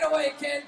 it away, kid.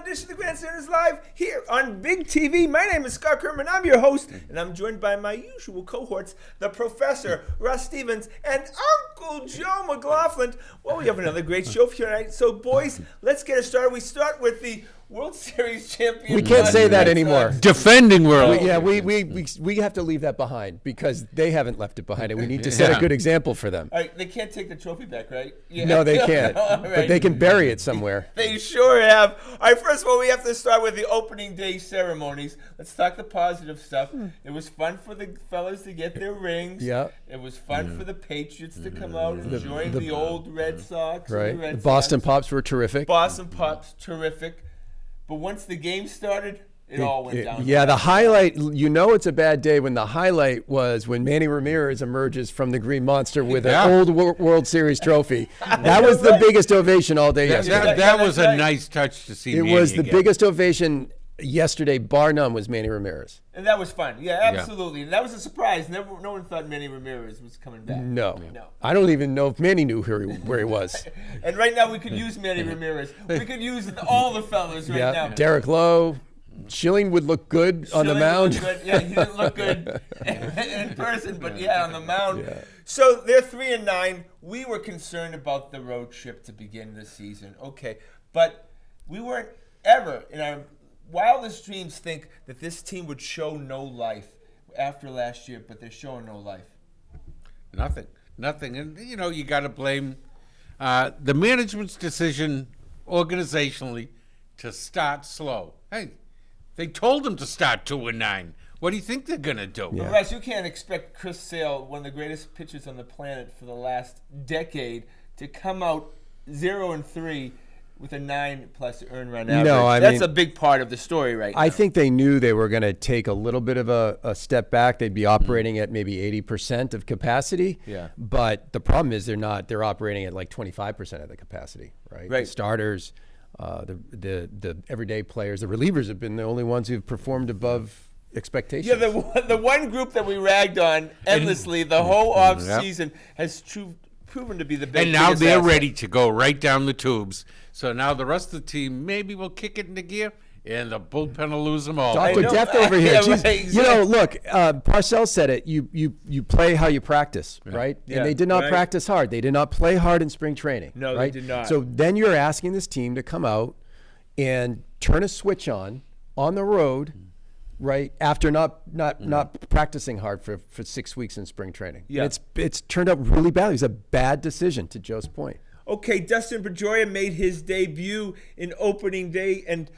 Edition of the Grandstanders Live here on Big TV. My name is Scott Kerman. I'm your host, and I'm joined by my usual cohorts, the Professor, Russ Stevens, and Uncle Joe McLaughlin. Well, we have another great show for you tonight. So, boys, let's get it started. We start with the World Series champion. We can't say that anymore. Defending world. We have to leave that behind because they haven't left it behind, and we need to set a good example for them. All right, they can't take the trophy back, right? Yeah. No, they can't. Right. But they can bury it somewhere. They sure have. All right, first of all, we have to start with the opening day ceremonies. Let's talk the positive stuff. It was fun for the fellas to get their rings. Yeah. It was fun for the Patriots to come out and join the old Red Sox. Right. The The Boston Pops were terrific. Boston Pops, terrific. But once the game started, it all went down. Yeah, the highlight, you know it's a bad day when the highlight was when Manny Ramirez emerges from the Green Monster with an old World Series trophy. That was the biggest ovation all day yesterday. That was a nice touch to see. It Manny was the again. biggest ovation yesterday, bar none, was Manny Ramirez. And that was fun. Yeah, absolutely. And that was a surprise. No one thought Manny Ramirez was coming back. No. I don't even know if Manny knew where he was. And right now we could use Manny Ramirez. We could use all the fellas right now. Derek Lowe. Schilling would look good on the mound. Yeah, he didn't look good in person, but on the mound. Yeah. So they're 3-9. We were concerned about the road trip to begin the season. Okay, but we weren't ever in our wildest dreams think that this team would show no life after last year, but they're showing no life. Nothing. And, you got to blame the management's decision organizationally to start slow. Hey, they told them to start 2-9. What do you think they're going to do? Yeah. Russ, you can't expect Chris Sale, one of the greatest pitchers on the planet for the last decade, to come out 0-3 with a 9+ earned run average. No, that's a big part of the story right now. I think they knew they were going to take a little bit of a step back. They'd be operating at maybe 80% of capacity. Yeah. But the problem is they're operating at like 25% of the capacity, right? Right. The starters, the everyday players, the relievers have been the only ones who've performed above expectations. Yeah, the one group that we ragged on endlessly the whole off season has proven to be the big. And now they're ready to go right down the tubes. So now the rest of the team maybe will kick it into gear, and the bullpen will lose them all. Dr. Death over here. Yeah, right, exactly. Look, Parcells said it. You play how you practice, right? Yeah, and they did not practice hard. They did not play hard in spring training. No, right? they did not. So then you're asking this team to come out and turn a switch on the road, right, after not practicing hard for 6 weeks in spring training. Yeah. It's turned out really badly. It was a bad decision, to Joe's point. Okay, Dustin Pedroia made his debut in opening day, and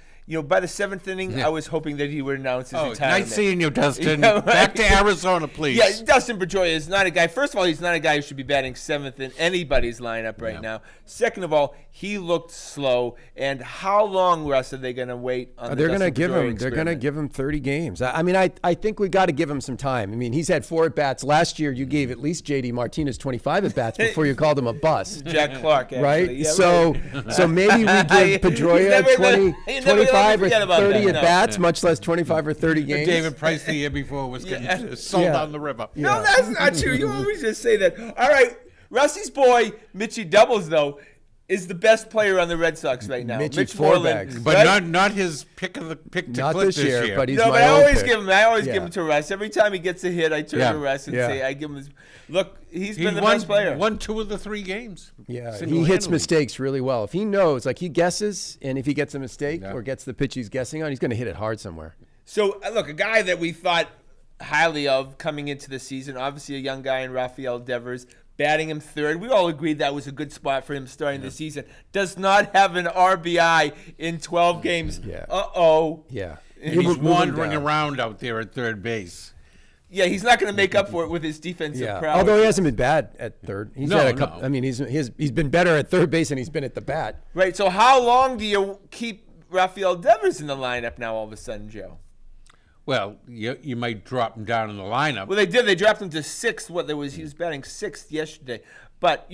by the 7th inning, I was hoping that he would announce his retirement. Nice seeing you, Dustin. Yeah, right. Back to Arizona, please. Yeah, Dustin Pedroia is not a guy. First of all, he's not a guy who should be batting 7th in anybody's lineup right now. Second of all, he looked slow. And how long, Russ, are they going to wait on They're going to give him. They're going to give him 30 games. I think we got to give him some time. I mean, he's had 4 at bats last year. You gave at least J.D. Martinez 25 at bats before you called him a bust. Jack Clark, actually. Right. Yeah, so maybe we give Pedroia 25 or 30 at bats, much less 25 or 30 games. David Price the year before was getting sold down the river. Yeah. No, that's not true. You always just say that. All right, Rusty's boy, Mitchie Doubles, though, is the best player on the Red Sox right now. Mitch Moreland, Forbach. But right? not his pick to Not clip this year, but he's no, my but I own always pick. give him to Russ. Every time he gets a hit, I turn to Russ and say, I give him his. Look, he's been the best player. Won 2 of the 3 games. Yeah, he hits mistakes really well. If he knows, like he guesses, and if he gets a mistake or gets the pitch he's guessing on, he's going to hit it hard somewhere. So, look, a guy that we thought highly of coming into the season, obviously a young guy in Rafael Devers, batting him third. We all agreed that was a good spot for him starting the season. Does not have an RBI in 12 games. Yeah. Uh-oh. Yeah. And he's wandering around out there at third base. Yeah, he's not going to make up for it with his defensive prowess. Although he hasn't been bad at third. He's No, had a couple. no. I mean, he's been better at third base than he's been at the bat. Right, so how long do you keep Rafael Devers in the lineup now all of a sudden, Joe? Well, you might drop him down in the lineup. Well, they did. They dropped him to sixth. He was batting sixth yesterday. But,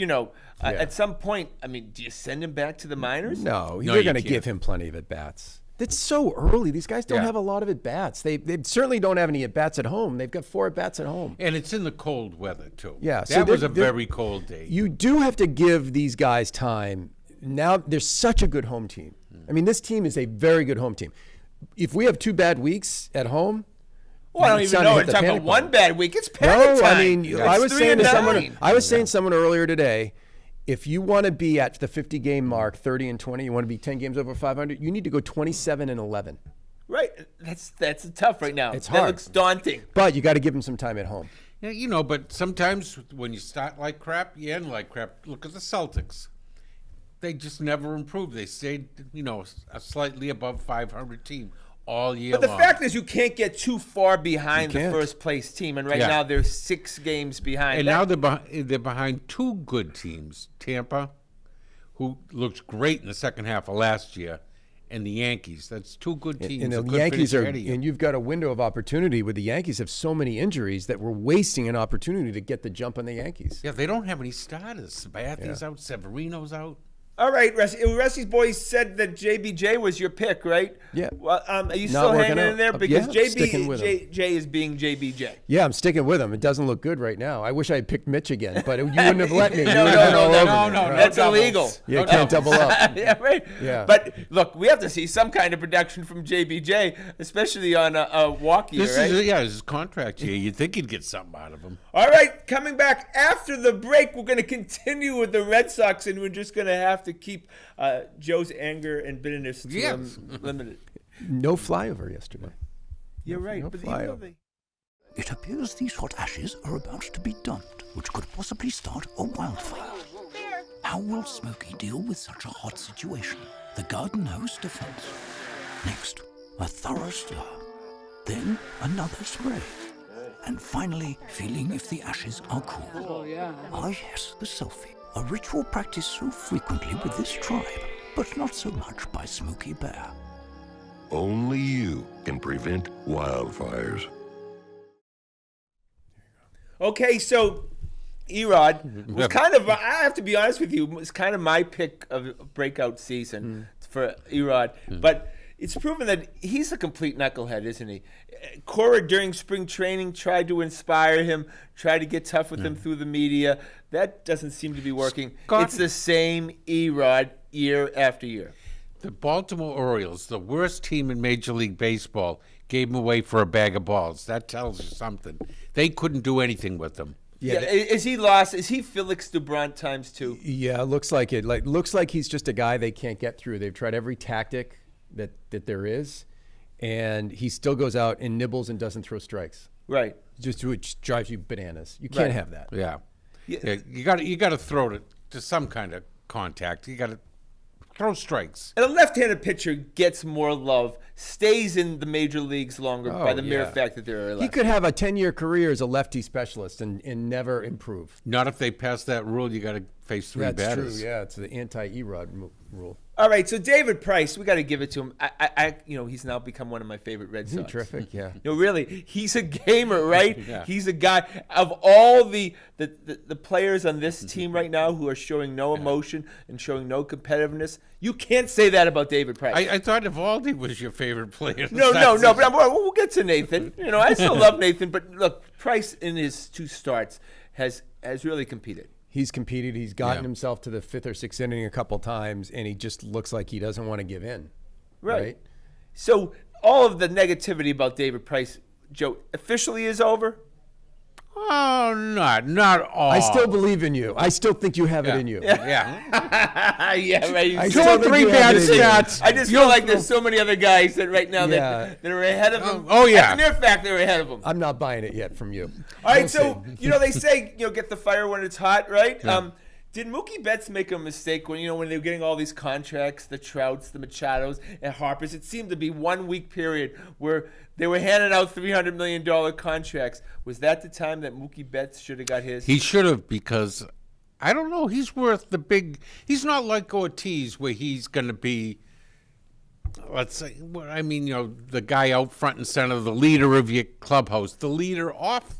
at some point, I mean, do you send him back to the minors? No, No, they're you going to can't. give him plenty of at-bats. It's so early. These guys don't Yeah. have a lot of at-bats. They certainly don't have any at-bats at home. They've got 4 at-bats at home. And it's in the cold weather, too. Yeah, so That was a they're- very cold day. You do have to give these guys time. Now, they're such a good home team. I mean, this team is a very good home team. If we have 2 bad weeks at home, Well, I don't it's even time to know. hit We're the talking panic about one button. bad week. It's panic No, time. I mean, It's I was 3 saying and to someone, 9. earlier today, if you want to be at the 50-game mark, 30 and 20, you want to be 10 games over 500, you need to go 27 and 11. Right. That's tough right now. It's That hard. looks daunting. But you got to give them some time at home. Yeah, but sometimes when you start like crap, you end like crap. Look at the Celtics. They just never improved. They stayed, a slightly above 500 team all year But the long. fact is, you can't get too far behind the can't. first place team, and right Yeah. now they're 6 games behind. And now they're behind 2 good teams. Tampa, who looked great in the second half of last year, and the Yankees. That's 2 good teams. And the that could Yankees finish are, ahead of you. and you've got a window of opportunity with the Yankees have so many injuries that we're wasting an opportunity to get the jump on the Yankees. Yeah, they don't have any starters. Sabathia's out. Severino's out. All right, Rusty. Rusty's boys said that JBJ was your pick, right? Yeah. Well, are you Not still working hanging in out. there? Because Yeah, sticking with him. JBJ is being JBJ. Yeah, I'm sticking with him. It doesn't look good right now. I wish I had picked Mitch again, but you wouldn't have let me. No, You would have been all over me. no, That's doubles. illegal. You can't double up. Yeah, right. Yeah. But look, we have to see some kind of production from JBJ, especially on a walk year, This right? is his contract year. You'd think he'd get something out of him. All right, coming back after the break, we're going to continue with the Red Sox, and we're just going to have to keep Joe's anger and bitterness to Yes. limited. No flyover yesterday. You're right, No but flyover. It appears these hot ashes are about to be dumped, which could possibly start a wildfire. How will Smokey deal with such a hot situation? The garden hose defense. Next, a thorough stir. Then another spray. And finally, feeling if the ashes are cool. Oh, yeah. Ah, yes, the selfie. A ritual practiced so frequently with this tribe, but not so much by Smokey Bear. Only you can prevent wildfires. Okay, so Erod was kind of, I have to be honest with you, was kind of my pick of breakout season for Erod. But it's proven that he's a complete knucklehead, isn't he? Cora, during spring training, tried to inspire him, tried to get tough with him through the media. That doesn't seem to be working. Scott- It's the same Erod year after year. The Baltimore Orioles, the worst team in Major League Baseball, gave him away for a bag of balls. That tells you something. They couldn't do anything with them. Yeah, is he lost? Is he Felix Dubront times 2? Yeah, it looks like it. Looks like he's just a guy they can't get through. They've tried every tactic that there is, and he still goes out and nibbles and doesn't throw strikes. Right. Just which drives you bananas. You can't Right. have that. Yeah. Yeah. You got to throw it to some kind of contact. You got to throw strikes. And a left-handed pitcher gets more love, stays in the major leagues longer by the mere yeah. fact that there are left. He could have a 10-year career as a lefty specialist and never improve. Not if they pass that rule. You got to face 3 That's batters. true. Yeah, it's the anti-Erod rule. All right, so David Price, we got to give it to him. He's now become one of my favorite Red Isn't he Sox. terrific? Yeah. No, really, he's a gamer, right? Yeah. He's a guy of all the players on this team right now who are showing no emotion and showing no competitiveness. You can't say that about David Price. I thought Evaldi was your favorite player. No, but we'll get to Nathan. I still love Nathan, but look, Price in his 2 starts has really competed. He's competed. He's gotten Yeah. himself to the 5th or 6th inning a couple times, and he just looks like he doesn't want to give in. Right. So all of the negativity about David Price, Joe, officially is over? Oh, not all. I still believe in you. I still think you have it in you. Yeah. Yeah, right. I Two still or think three you have bad it in you. stats. I just feel like there's so many other guys that right now Yeah. that are ahead of him. Oh, yeah. As a mere fact, they're ahead of him. I'm not buying it yet from you. All right, We'll so see. they say get the fire when it's hot, right? Did Mookie Betts make a mistake when when they were getting all these contracts, the Trouts, the Machados, and Harpers? It seemed to be 1 week period where they were handing out $300 million contracts. Was that the time that Mookie Betts should have got his? He should have, because I don't know. He's worth the big. He's not like Ortiz, where he's going to be. Let's say, the guy out front and center, the leader of your clubhouse, the leader off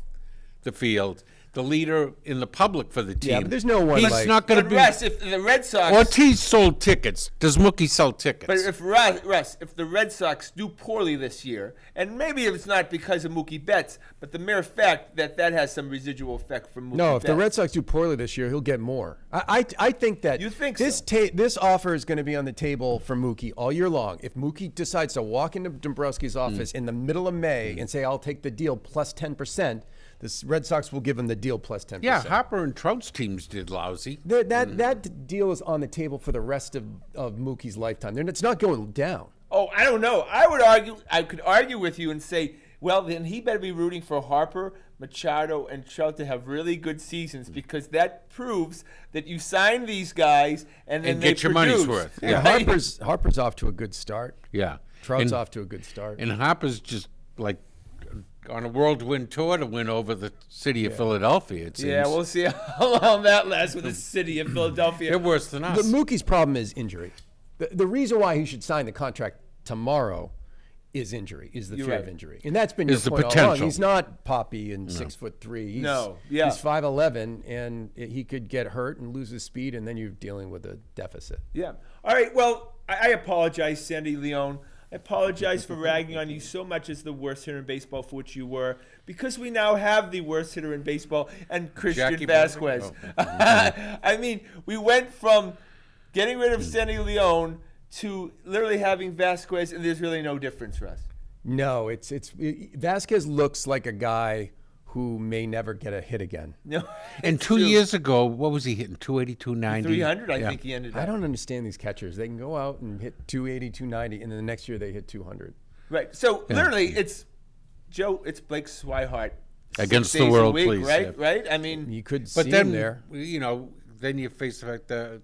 the field, the leader in the public for the team. Yeah, but there's no one He's like- not going to But be. Russ, if the Red Sox, Ortiz sold tickets. Does Mookie sell tickets? but if Russ, if the Red Sox do poorly this year, and maybe it's not because of Mookie Betts, but the mere fact that has some residual effect from Mookie No, Betts. if the Red Sox do poorly this year, he'll get more. I think that You think this so? this offer is going to be on the table for Mookie all year long. If Mookie decides to walk into Dombrowski's office in the middle of May and say, "I'll take the deal plus 10%," the Red Sox will give him the deal plus 10%. yeah, Hopper and Trout's teams did lousy. That deal is on the table for the rest of Mookie's lifetime. It's not going down. Oh, I don't know. I could argue with you and say, well, then he better be rooting for Harper, Machado, and Trout to have really good seasons, because that proves that you sign these guys and then And they get your money's produce. worth. Yeah, Harper's off to a good start. Yeah. Trout's And- off to a good start. And Hopper's just like on a whirlwind tour to win over the city of Philadelphia, it seems. Yeah, we'll see how long that lasts with the city of Philadelphia. They're worse than The us. Mookie's problem is injury. The reason why he should sign the contract tomorrow is injury, is the You're fear right. of injury. And that's been Is your the point all along. potential. He's not Poppy and 6'3". He's, No, yeah. He's 5'11", and he could get hurt and lose his speed, and then you're dealing with a deficit. Yeah. All right. Well, I apologize, Sandy Leone. I apologize for ragging on you so much as the worst hitter in baseball, for which you were, because we now have the worst hitter in baseball, and Christian Jackie Vasquez. I mean, we went from getting rid of Sandy Leone to literally having Vasquez, and there's really no difference, Russ. No, Vasquez looks like a guy who may never get a hit again. No. And 2 years ago, what was he hitting? 280, 290? 300, I Yeah. think he ended up. I don't understand these catchers. They can go out and hit 280, 290, and then the next year they hit 200. Right. So literally, it's Blake Swihart Against 6 the days world, a week, please, right? yeah. Right. I mean, You could But see then, him there. then you face the fact that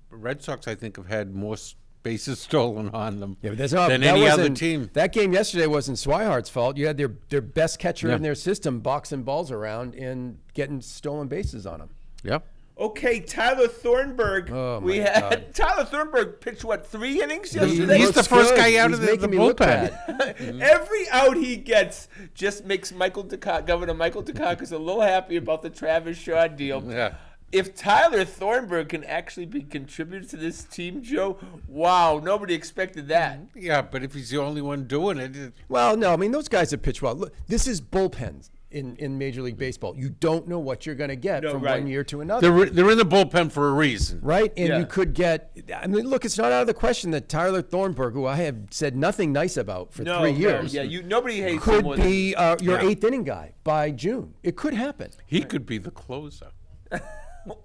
Red Sox, I think, have had more bases stolen on them Yeah, but that's not, than that any other wasn't- team. That game yesterday wasn't Swihart's fault. You had their best catcher Yeah. in their system boxing balls around and getting stolen bases on them. Yep. okay, Tyler Thornburg. Oh, we my had God. Tyler Thornburg pitched 3 innings yesterday. He's the looks first good. guy out He's of the making me look bullpen. bad. Every out he gets just makes Governor Michael Dukakis a little happy about the Travis Shaw deal. Yeah. If Tyler Thornburg can actually be contributed to this team, Joe, wow, nobody expected that. Yeah, but if he's the only one doing it, Well, no, I mean, those guys have pitched well. Look, this is bullpens in Major League Baseball. You don't know what you're going to get No, from right. one year to another. they're in the bullpen for a reason. Right? And Yeah. you could get, I mean, look, it's not out of the question that Tyler Thornburg, who I have said nothing nice about for 3 years, Yeah, nobody hates him could more be your Yeah. 8th inning guy by June. It could happen. He could be the closer.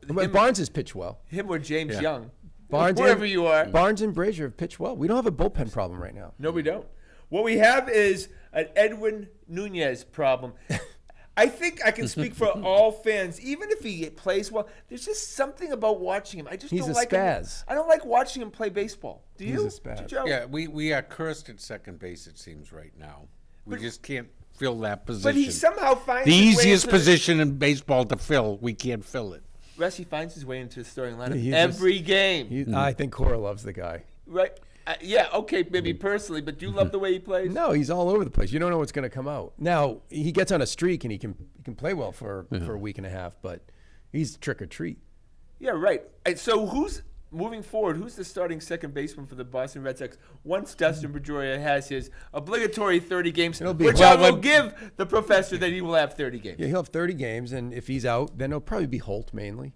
But Barnes has pitched well. him or James Young. Barnes Wherever and, you are. Barnes and Brazier have pitched well. We don't have a bullpen problem right now. No, we don't. What we have is an Edwin Nunez problem. I think I can speak for all fans. Even if he plays well, there's just something about watching him. I just He's don't a like spaz. him. I don't like watching him play baseball. Do you? a spaz. Joe? Yeah, we are cursed at second base, it seems, right now. We just can't fill that position. But he somehow finds the his way easiest into position in baseball to fill, we can't fill it. Russ, he finds his way into the starting lineup He every game. I think Cora loves the guy. Right? Yeah, okay, maybe personally, but do you love the way he plays? No, he's all over the place. You don't know what's going to come out. Now, he gets on a streak and he can play well for a week and a half, but he's trick or treat. Yeah, right. And so moving forward, who's the starting second baseman for the Boston Red Sox once Dustin Pedroia has his obligatory 30 games, It'll be- which well, I will give the professor that he will have 30 games. Yeah, he'll have 30 games, and if he's out, then it'll probably be Holt mainly,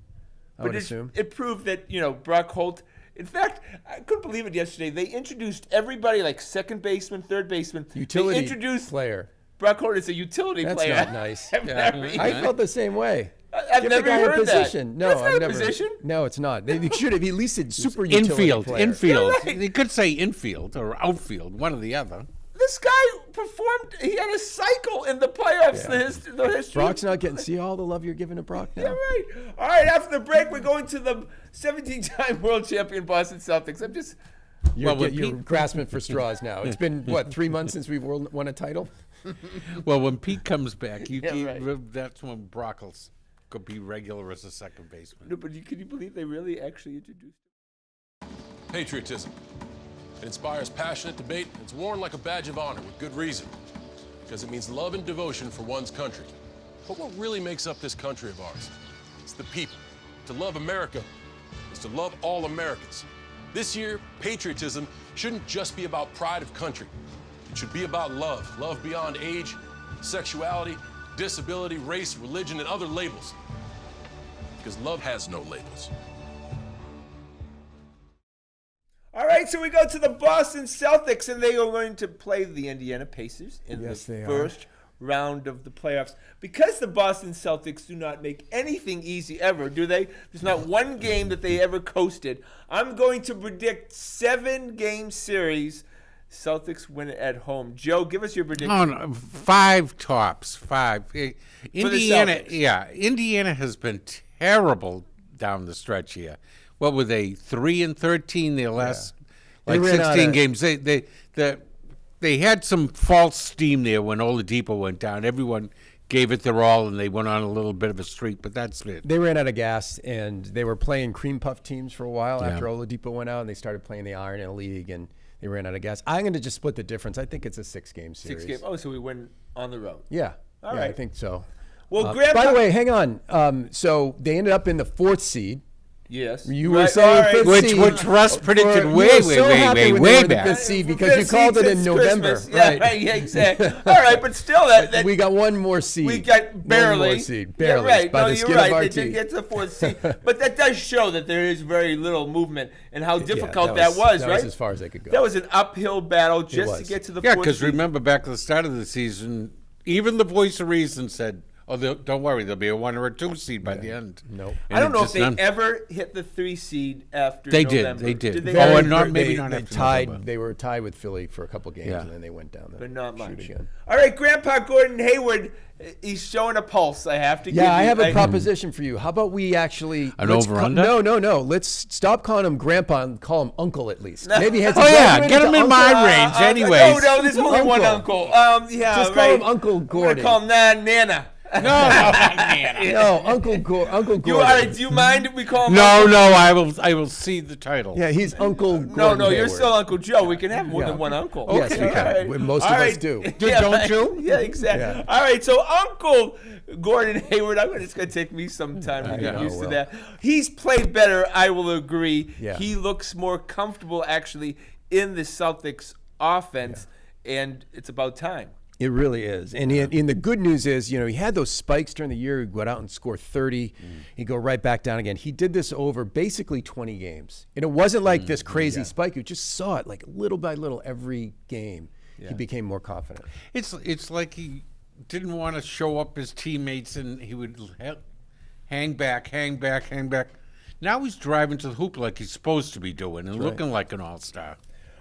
I would assume. It proved that, Brock Holt, in fact, I couldn't believe it yesterday. They introduced everybody like second baseman, third baseman. Utility They introduced player. Brock Horner's a utility That's player. not nice. I've never I even- felt the same way. I've Give never the guy heard a position. that. No, That's I've not never. a position. No, it's not. They should have at least said super utility Infield, player. infield. Yeah, right. They could say infield or outfield, one or the other. This guy performed. He had a cycle in the playoffs. Yeah. The history. Brock's not getting. See all the love you're giving to Brock now. Yeah, right. All right. After the break, we're going to the 17-time world champion Boston Celtics. I'm just. You're, Well, when you're Pete- grasping for straws now. It's been what 3 months since we've won a title. Well, when Pete comes back, right. that's when Brockles could be regular as a second baseman. No, but can you believe they really actually introduced? Patriotism. It inspires passionate debate. It's worn like a badge of honor with good reason, because it means love and devotion for one's country. But what really makes up this country of ours? It's the people. To love America is to love all Americans. This year, patriotism shouldn't just be about pride of country. It should be about love. Love beyond age, sexuality, disability, race, religion, and other labels. Because love has no labels. All right, so we go to the Boston Celtics, and they are going to play the Indiana Pacers in Yes, the they are. first round of the playoffs. Because the Boston Celtics do not make anything easy ever, do they? There's not one game that they ever coasted. I'm going to predict 7-game series. Celtics win it at home. Joe, give us your prediction. Oh, no, 5 tops, 5. Indiana, Celtics. yeah, Indiana has been terrible down the stretch here. What were they? 3-13 their last They like ran out 16 of- games. They had some false steam there when Oladipo went down. Everyone gave it their all, and they went on a little bit of a streak. But that's it. They ran out of gas, and they were playing cream puff teams for a while Yeah. after Oladipo went out, and they started playing the Iron in a league, and they ran out of gas. I'm going to just split the difference. I think it's a 6-game series. 6 game. Oh, so we win on the road. Yeah. All yeah, right. I think so. Well, By the way, hang on. So they ended up in the 4th seed. yes. You were Right, saying all right. fifth Which- seed. which Russ predicted you way, were way, so way, happy way, when way they were in the back. 5th seed because Fifth you called seed it in since November. Christmas. Yeah, right. Yeah, exactly. All right, but still, that We got one more seed. we got barely. One more seed. Barely. Yeah, right. By No, the you're skin right. of our They did teeth. get to the 4th seed, but that does show that there is very little movement and how difficult that that was was, right? as far as they could go. That was an uphill battle just to was. get to the Yeah, 4th because seed. remember back at the start of the season, even the voice of reason said, "Oh, don't worry, there'll be a 1 or a 2 seed by the end." Nope. I don't know if just they none. ever hit the 3 seed after They did, November. they did. they Oh, ever? and not- maybe they, not they after tied. November. They were tied with Philly for a couple games, Yeah. and then they went down the But not chute much. again. All right, Grandpa Gordon Hayward, he's showing a pulse. I have to give Yeah, I you. have a proposition for you. How about we actually An let's over-under? No. Let's stop calling him Grandpa and call him Uncle at least. Maybe has Oh, yeah, graduated get to him in Uncle? my range anyways. No, there's only one uncle. Yeah, Just call right. him Uncle I'm Gordon. gonna call him Nana. No, Uncle Gordon. You all right? Do you mind if we call him? No, Uncle? no, I will cede the title. Yeah, he's Uncle Gordon. No, you're Hayward. still Uncle Joe. We can have more Yeah. than one uncle. Yes, we All can. Most of All us right. do. Don't right. you? Yeah, exactly. Yeah. All right, so Uncle Gordon Hayward, it's going to take me some time to get know, used to well. that. He's played better, I will agree. Yeah. He looks more comfortable, actually, in the Celtics offense, and it's about time. It really is. And the good news is, he had those spikes during the year. He'd go out and score 30. He'd go right back down again. He did this over basically 20 games. And it wasn't like this crazy spike. You just saw it like little by little every game. He became more confident. It's like he didn't want to show up his teammates, and he would hang back. Now he's driving to the hoop like he's supposed to be doing and looking like an all-star.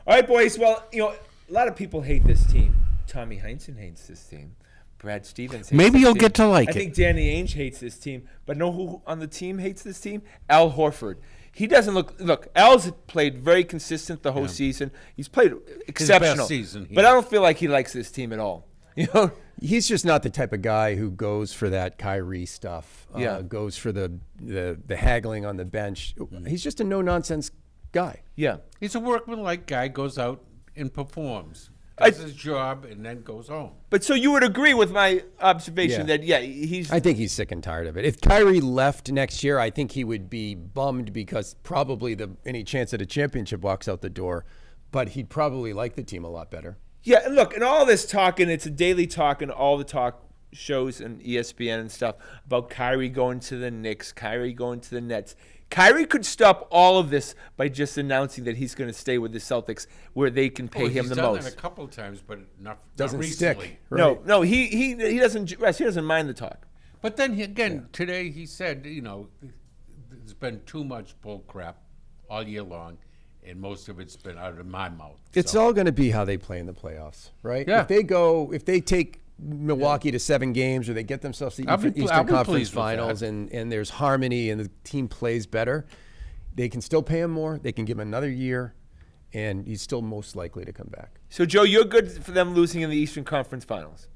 All right, boys. Well, a lot of people hate this team. Tommy Heinsohn hates this team. Brad Stevens hates Maybe this you'll team. get to like I it. think Danny Ainge hates this team. But know who on the team hates this team? Al Horford. He doesn't look, Al's played very consistent the whole season. He's played exceptional. season, but I don't feel like he likes this team at all. He's just not the type of guy who goes for that Kyrie stuff. Yeah. Goes for the haggling on the bench. He's just a no-nonsense guy. Yeah. He's a workmanlike guy, goes out and performs, does his job, and then goes home. But so you would agree with my observation Yeah. that, he's... I think he's sick and tired of it. If Kyrie left next year, I think he would be bummed because probably any chance at a championship walks out the door. But he'd probably like the team a lot better. Yeah, and look, and all this talking, it's a daily talk and all the talk shows and ESPN and stuff about Kyrie going to the Knicks, Kyrie going to the Nets. Kyrie could stop all of this by just announcing that he's going to stay with the Celtics, where they can pay him he's the done most. that a couple of times, but not Doesn't recently. stick. Right? No, he doesn't. Russ, he doesn't mind the talk. But then again, today he said, there's been too much bull crap all year long, and most of it's been out of my mouth. It's So- all going to be how they play in the playoffs, right? Yeah. If they take Milwaukee to 7 games, or they get themselves to I'll be Eastern Conference pleased with Finals, that. and there's harmony, and the team plays better, they can still pay him more. They can give him another year, and he's still most likely to come back. So, Joe, you're good for them losing in the Eastern Conference Finals.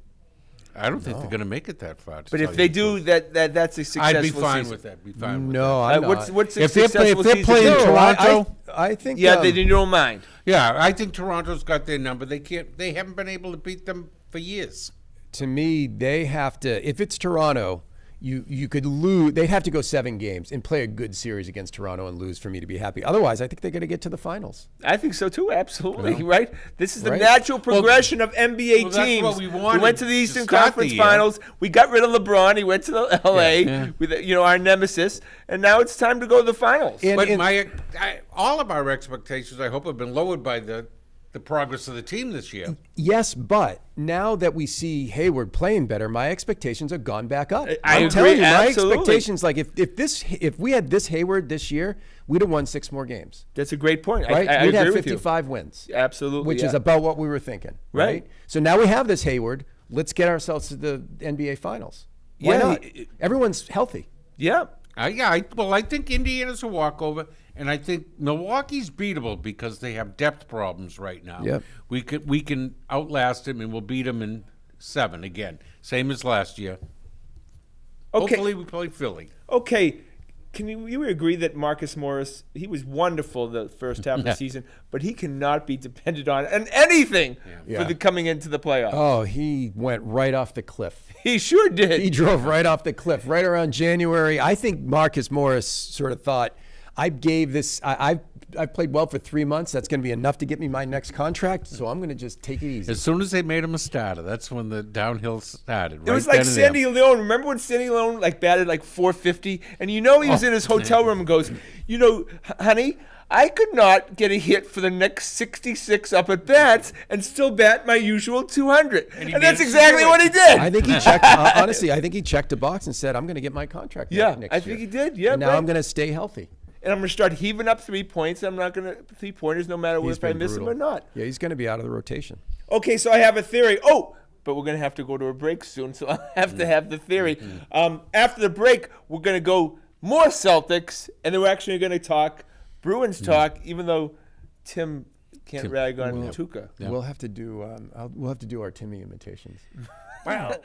I don't think they're going to make it that far. But if they do, that's a successful I'd be fine season. with that. Be fine with No, that. I'm not. What's a If they're successful season? playing No, Toronto, I think. Yeah, they don't mind. yeah, I think Toronto's got their number. They haven't been able to beat them for years. To me, they have to. If it's Toronto, you could lose. They'd have to go 7 games and play a good series against Toronto and lose for me to be happy. Otherwise, I think they're going to get to the finals. I think so too. Absolutely, right? This is the Right. natural progression of NBA well, that's teams. what we wanted went to the to Eastern start the Conference year. Finals. We got rid of LeBron. He went to the LA with our nemesis, and now it's time to go to the finals. And- But and- all of our expectations, I hope, have been lowered by the progress of the team this year. Yes, but now that we see Hayward playing better, my expectations have gone back up. I I'm agree, telling you, my absolutely. expectations, like if we had this Hayward this year, we'd have won 6 more games. That's a great point. Right? I We'd agree have with you. 55 wins. Absolutely, Which yeah. is about what we were thinking. Right. So now we have this Hayward. Let's get ourselves to the NBA Finals. Why Yeah, not? Everyone's healthy. Yeah. I think Indiana's a walkover, and I think Milwaukee's beatable because they have depth problems right now. Yep. We can outlast them, and we'll beat them in 7 again, same as last year. Okay. Hopefully, we play Philly. Okay. Can you agree that Marcus Morris, he was wonderful the first half of the season, but he cannot be depended on anything Yeah. coming into the playoffs? Oh, he went right off the cliff. He sure did. He drove right off the cliff right around January. I think Marcus Morris sort of thought, I've played well for 3 months. That's going to be enough to get me my next contract. So I'm going to just take it easy. As soon as they made him a starter, that's when the downhill started. It was like Sandy Leone. Remember when Sandy Leone batted like 450? And he was in his hotel room and goes, honey, I could not get a hit for the next 66 up at bats and still bat my usual 200. And that's managed to exactly do it. what he did. I think he checked. Honestly, I think he checked a box and said, "I'm going to get my contract Yeah, next I year." think he did. Yeah, And now right. I'm going to stay healthy. And I'm going to start heaving up 3 points. I'm not going to 3-pointers no matter He's if I been miss them brutal. or not. Yeah, he's going to be out of the rotation. Okay, so I have a theory. Oh, but we're going to have to go to a break soon, so I'll have to have the theory. After the break, we're going to go more Celtics, and then we're actually going to talk Bruins talk, even though Tim can't rag on Tuca. We'll have to do. We'll have to do our Timmy imitations. Wow.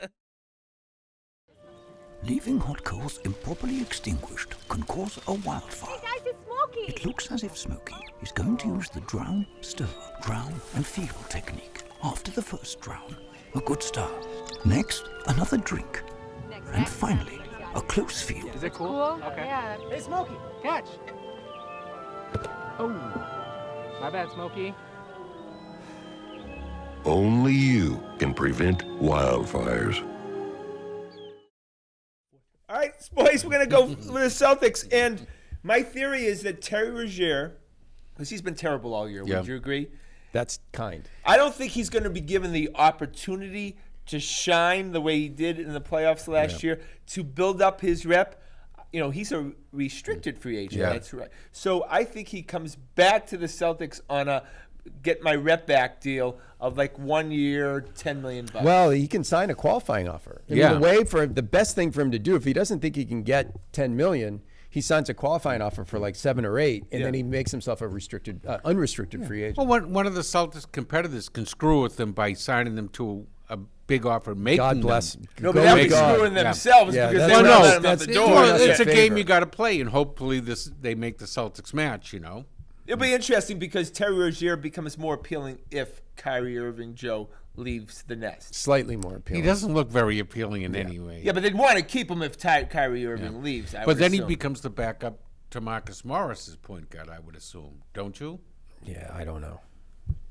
Leaving hot coals improperly extinguished can cause a wildfire. Guys, it's Smokey! It looks as if Smokey is going to use the drown, stir, drown, and feel technique. After the first drown, a good start. Next, another drink. And finally, a close feel. Is it cool? Okay. Yeah. Hey, Smokey, catch. Oh, my bad, Smokey. Only you can prevent wildfires. All right, boys, we're going to go with the Celtics. And my theory is that Terry Rozier, because he's been terrible all year, Yeah. would you agree? That's kind. I don't think he's going to be given the opportunity to shine the way he did in the playoffs last year, to build up his rep. He's a restricted free agent. Yeah. That's right. So I think he comes back to the Celtics on a get my rep back deal of like 1 year, $10 million. Well, he can sign a qualifying offer. I mean, the best thing for him to do, if he doesn't think he can get $10 million, he signs a qualifying offer for like 7 or 8, and then he makes himself a unrestricted free agent. Well, one of the Celtics competitors can screw with them by signing them to a big offer, making God bless. them. No, Go but that with would be God. screwing themselves Yeah, because that's they what were I- letting them out that's- the Doing door. Well, us it's a a game favor. you got to play, and hopefully they make the Celtics match. It'll be interesting because Terry Rozier becomes more appealing if Kyrie Irving, Joe, leaves the nest. Slightly more He appealing. doesn't look very appealing in any way. Yeah, but they'd want to keep him if Kyrie Irving leaves. I But would then he assume. becomes the backup to Marcus Morris as point guard, I would assume. Don't you? Yeah, I don't know.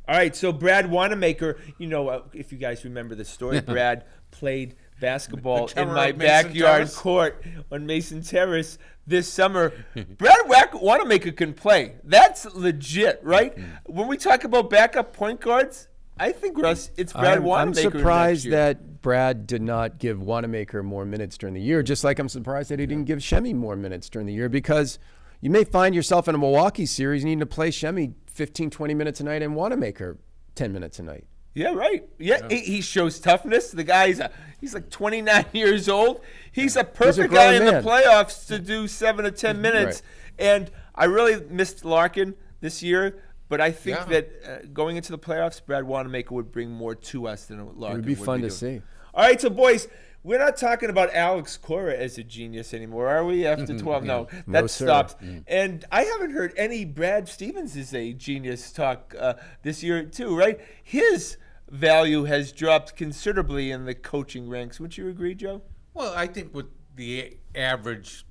All right, so Brad Wanamaker, if you guys remember the story, Brad played basketball The in terror my of Mason backyard Terrace? court on Mason Terrace this summer. Brad Wanamaker can play. That's legit, right? When we talk about backup point guards, I think, Russ, it's Brad I'm Wanamaker. surprised next year. that Brad did not give Wanamaker more minutes during the year, just like I'm surprised that he didn't give Shemi more minutes during the year, because you may find yourself in a Milwaukee series needing to play Shemi 15, 20 minutes a night and Wanamaker 10 minutes a night. Yeah, right. Yeah, he shows toughness. The guy's he's like 29 years old. He's a perfect grown guy in the man. playoffs to do 7 to 10 minutes. Right. And I really missed Larkin this year, but I think Yeah. that going into the playoffs, Brad Wanamaker would bring more to us than Larkin It would be fun to doing. see. All right, so boys, we're not talking about Alex Cora as a genius anymore, are we? After 12, no, that No, sir. stops. And I haven't heard any Brad Stevens is a genius talk this year too, right? His value has dropped considerably in the coaching ranks. Would you agree, Joe? Well, I think with the average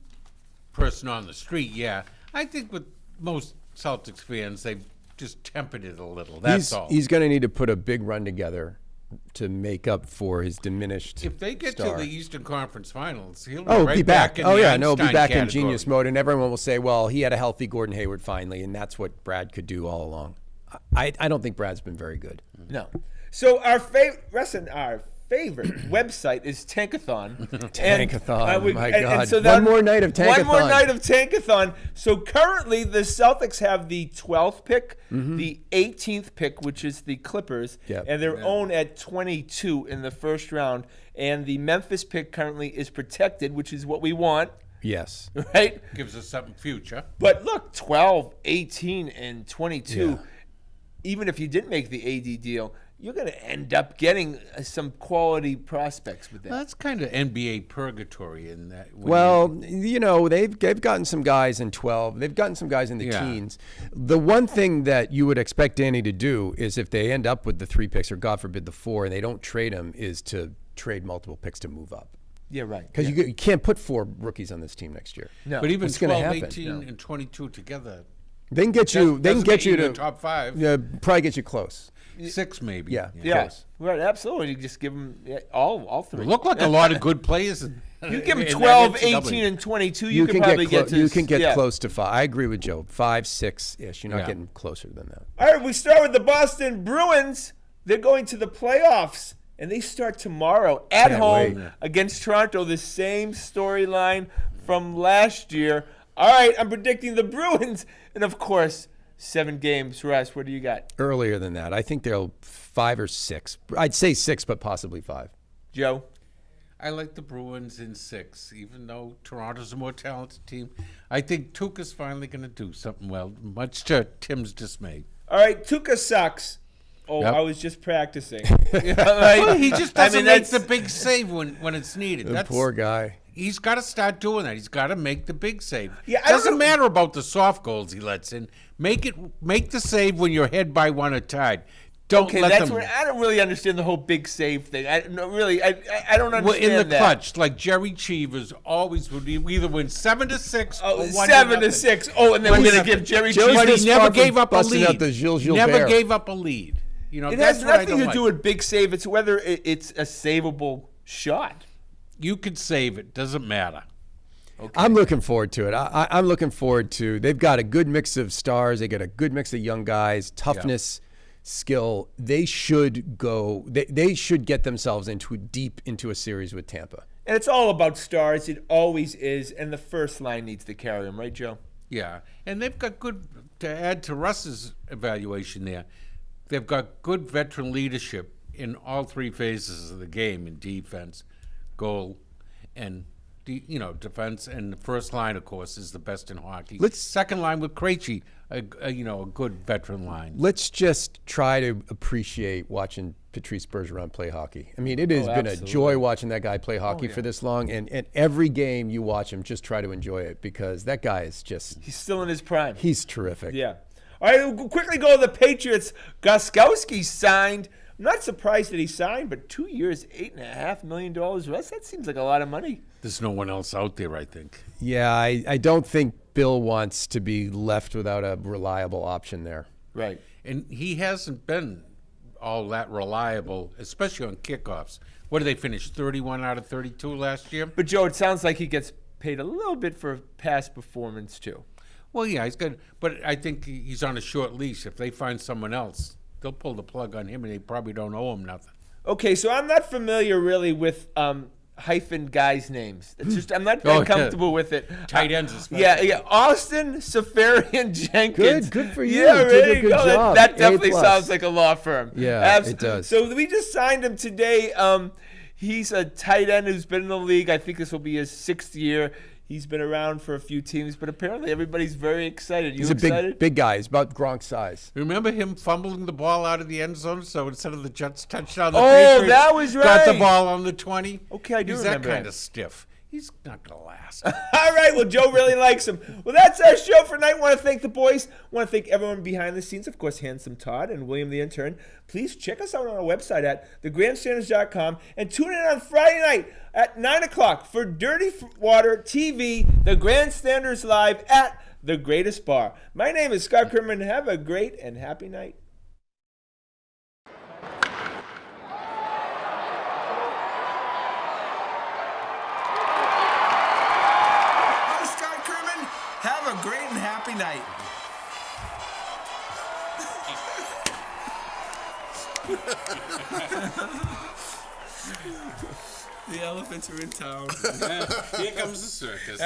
person on the street, yeah. I think with most Celtics fans, they've just tempered it a little. That's all. He's going to need to put a big run together to make up for his diminished If they get star. to the Eastern Conference Finals, he'll Oh, right be back. in Oh, the yeah, no, be Einstein back in category. genius mode, and everyone will say, well, he had a healthy Gordon Hayward finally, and that's what Brad could do all along. I don't think Brad's been very good. No. So our favorite website is Tankathon. Tankathon, my God. so One more night of One more Tankathon. night of Tankathon. So currently the Celtics have the 12th pick, the 18th pick, which is the Clippers, Yep. and they're owned at 22 in the first round. And the Memphis pick currently is protected, which is what we want, Yes. right? Gives us something future. But look, 12, 18, and 22, Yeah. even if you didn't make the AD deal, you're going to end up getting some quality prospects with that. That's kind of NBA purgatory in that. when Well, you know, they've gotten some guys in 12. They've gotten some guys in the Yeah. teens. The one thing that you would expect Danny to do is if they end up with the 3 picks or, God forbid, the 4, and they don't trade them, is to trade multiple picks to move up. Yeah, right. Because you can't put 4 rookies on this team next year. No. But even What's gonna 12, happen? 18, and 22 together, They can get you. They can doesn't get get you in to the top 5. Yeah, probably get you close. 6 maybe. Yeah. Yeah, Close. right. Absolutely. You just give them all They three. look like a lot of good players. You give them in that 12, NCAA. 18, and 22. You can probably get to. You can get yeah. close to 5. I agree with Joe. 5, 6 ish. You're not Yeah. getting closer than that. All right, we start with the Boston Bruins. They're going to the playoffs, and they start tomorrow at Can't home wait. against Toronto. The same storyline from last year. All right, I'm predicting the Bruins, and of course, 7 games. Russ, what do you got? Earlier than that, I think they'll 5 or 6. I'd say 6, but possibly 5. Joe? I like the Bruins in 6, even though Toronto's a more talented team. I think Tuca's finally going to do something well, much to Tim's dismay. All right, Tuca sucks. Oh, Yep. I was just practicing. Well, he just I doesn't mean, make that's- the big save when it's needed. The poor guy. He's got to start doing that. He's got to make the big save. Yeah, I don't doesn't know- matter about the soft goals he lets in. Make the save when you're ahead by 1 or tied. Don't Okay, let that's them. where I don't really understand the whole big save thing. I don't understand Well, in the that. clutch, like Jerry Cheevers always would either win 7 to 6 Oh, or 1 7 to nothing. 6. Oh, and then One we're going to nothing. give Jerry Joe's But Cheese. just he never far from gave up a busting lead. out the Gilles Never Gilbert. gave up a lead. You know, It that's has what I nothing don't to like. do with big save. It's whether it's a savable shot. You could save it. Doesn't matter. I'm looking forward to it. I'm looking forward to. They've got a good mix of stars. They got a good mix of young guys, toughness, skill. They should go. They should get themselves deep into a series with Tampa. And it's all about stars. It always is. And the first line needs to carry them, right, Joe? Yeah, and they've got good, to add to Russ's evaluation there, they've got good veteran leadership in all 3 phases of the game, in defense, goal, and defense. And the first line, of course, is the best in hockey. Second line with Krejci, a good veteran line. Let's just try to appreciate watching Patrice Bergeron play hockey. I mean, it has been absolutely. a joy watching that guy play hockey for this long. And every game you watch him, just try to enjoy it because that guy is just, He's still in his prime. he's terrific. Yeah. All right, we'll quickly go to the Patriots. Goskowski signed. I'm not surprised that he signed, but 2 years, $8.5 million. Russ, that seems like a lot of money. There's no one else out there, I think. Yeah, I don't think Bill wants to be left without a reliable option there. Right. And he hasn't been all that reliable, especially on kickoffs. What did they finish? 31 out of 32 last year. But Joe, it sounds like he gets paid a little bit for past performance too. Well, yeah, he's good, but I think he's on a short leash. If they find someone else, they'll pull the plug on him, and they probably don't owe him nothing. Okay, so I'm not familiar really with hyphen guys' names. It's just I'm not very comfortable with it. Tight ends, especially. Yeah. Austin Safarian Jenkins. Good for you. Yeah, Did a there you good go. job. That definitely A+. sounds like a law firm. Yeah, it does. So we just signed him today. He's a tight end who's been in the league. I think this will be his 6th year. He's been around for a few teams, but apparently everybody's very excited. You He's excited? a big guy. He's about Gronk's size. Remember him fumbling the ball out of the end zone? So instead of the Jets touchdown, the Oh, Patriots that was got the right. ball on the 20. Okay, I do He's remember that kind that. of stiff. He's not going to last. All right, well, Joe really likes him. Well, that's our show for tonight. Want to thank the boys. Want to thank everyone behind the scenes. Of course, Handsome Todd and William the Intern. Please check us out on our website at thegrandstanders.com and tune in on Friday night at 9 o'clock for Dirty Water TV, The Grandstanders Live at The Greatest Bar. My name is Scott Kerman. Have a great and happy night. Have a great and happy night. The elephants are in town. Here comes the circus.